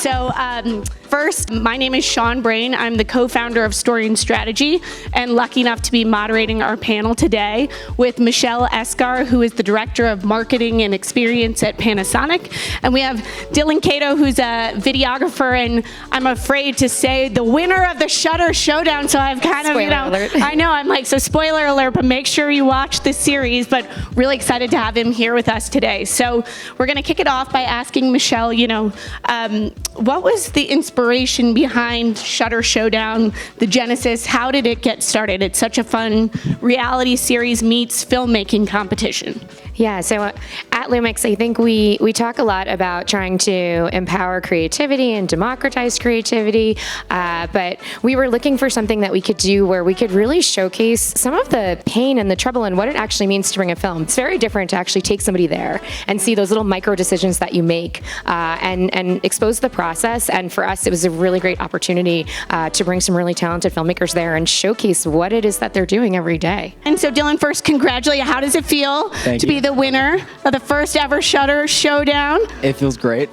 So first, my name is Sean Brain. I'm the co-founder of Story and Strategy, and lucky enough to be moderating our panel today with Michelle Esgar, who is the Director of Marketing and Experience at Panasonic. And we have Dylan Cato, who's a videographer, and I'm afraid to say the winner of the Shutter Showdown. So I've kind of, alert. I know, I'm like, so spoiler alert, but make sure you watch this series. But really excited to have him here with us today. So we're going to kick it off by asking Michelle, what was the inspiration behind Shutter Showdown, the genesis? How did it get started? It's such a fun reality series meets filmmaking competition. Yeah, so at LUMIX, I think we talk a lot about trying to empower creativity and democratize creativity, but we were looking for something that we could do where we could really showcase some of the pain and the trouble and what it actually means to bring a film. It's very different to actually take somebody there and see those little micro decisions that you make and expose the process. And for us, it was a really great opportunity to bring some really talented filmmakers there and showcase what it is that they're doing every day. And so Dylan, first, congratulate you. How does it feel to be the winner of the first ever Shutter Showdown? It feels great.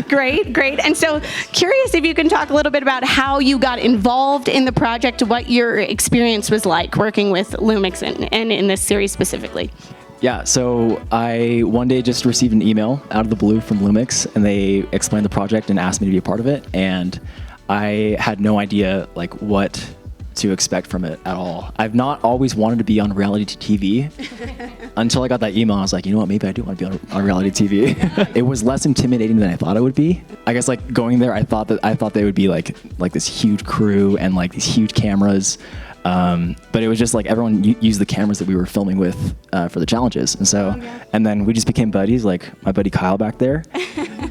Great. And so curious if you can talk a little bit about how you got involved in the project, what your experience was like working with LUMIX and in this series specifically. Yeah, so I one day just received an email out of the blue from LUMIX, and they explained the project and asked me to be a part of it. And I had no idea what to expect from it at all. I've not always wanted to be on reality TV until I got that email. I was like, you know what, maybe I do want to be on reality TV. It was less intimidating than I thought it would be. I guess going there, I thought they would be like this huge crew and these huge cameras. But it was just everyone used the cameras that we were filming with for the challenges. And so, and then we just became buddies, my buddy Kyle back there.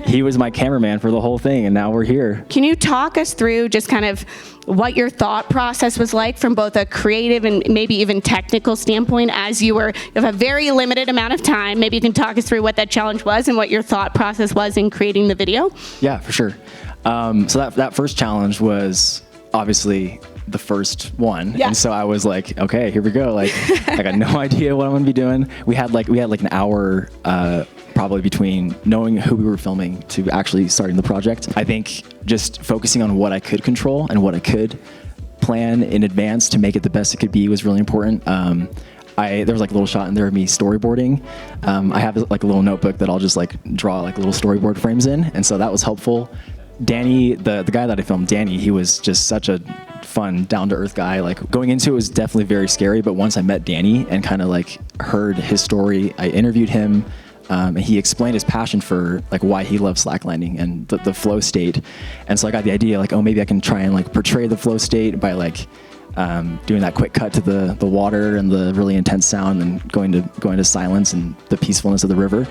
He was my cameraman for the whole thing, and now we're here. Can you talk us through just kind of what your thought process was like from both a creative and maybe even technical standpoint as you have a very limited amount of time? Maybe you can talk us through what that challenge was and what your thought process was in creating the video. Yeah, for sure. So that first challenge was obviously the first one. Yeah. And so I was like, okay, here we go. I got no idea what I'm gonna be doing. We had an hour probably between knowing who we were filming to actually starting the project. I think just focusing on what I could control and what I could plan in advance to make it the best it could be was really important. There was a little shot in there of me storyboarding. I have a little notebook that I'll just draw little storyboard frames in, and so that was helpful. Danny, the guy that I filmed, Danny, he was just such a fun, down-to-earth guy. Going into it was definitely very scary, but once I met Danny and kind of heard his story, I interviewed him, and he explained his passion for why he loves slacklining and the flow state. And so I got the idea maybe I can try and portray the flow state by doing that quick cut to the water and the really intense sound and going to silence and the peacefulness of the river.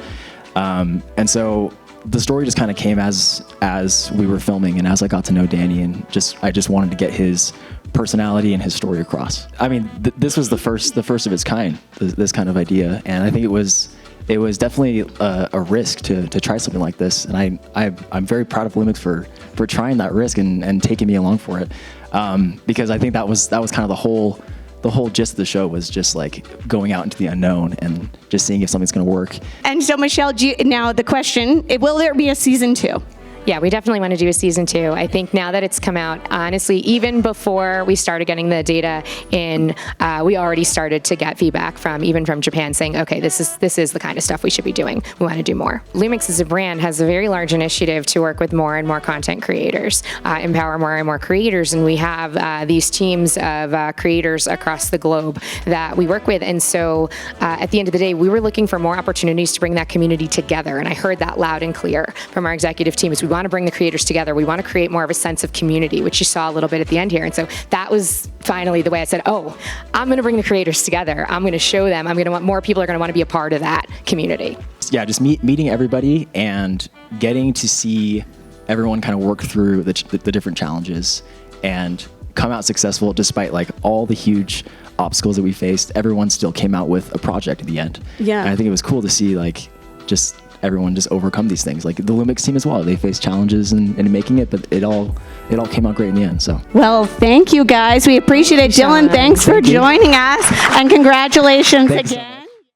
And so the story just kind of came as we were filming and as I got to know Danny, and I just wanted to get his personality and his story across. I mean, this was the first of its kind, this kind of idea, and I think it was definitely a risk to try something like this, and I'm very proud of LUMIX for trying that risk and taking me along for it, because I think that was kind of the whole gist of the show was just going out into the unknown and just seeing if something's going to work. And so Michelle, now the question, will there be a season 2? Yeah, we definitely want to do a season 2. I think now that it's come out, honestly, even before we started getting the data in, we already started to get feedback from Japan saying, okay, this is the kind of stuff we should be doing. We want to do more. LUMIX as a brand has a very large initiative to work with more and more content creators, empower more and more creators, and we have these teams of creators across the globe that we work with. And so at the end of the day, we were looking for more opportunities to bring that community together, and I heard that loud and clear from our executive team. We want to bring the creators together. We want to create more of a sense of community, which you saw a little bit at the end here. And so that was finally the way I said, oh, I'm going to bring the creators together. I'm going to show them. I'm going to want more people are going to want to be a part of that community. Yeah, just meeting everybody and getting to see everyone kind of work through the different challenges and come out successful despite all the huge obstacles that we faced. Everyone still came out with a project at the end. Yeah. And I think it was cool to see just everyone just overcome these things. The LUMIX team as well. They faced challenges in making it, but it all came out great in the end. So. Well, thank you guys. We appreciate it. Dylan, thanks for joining us, and congratulations again.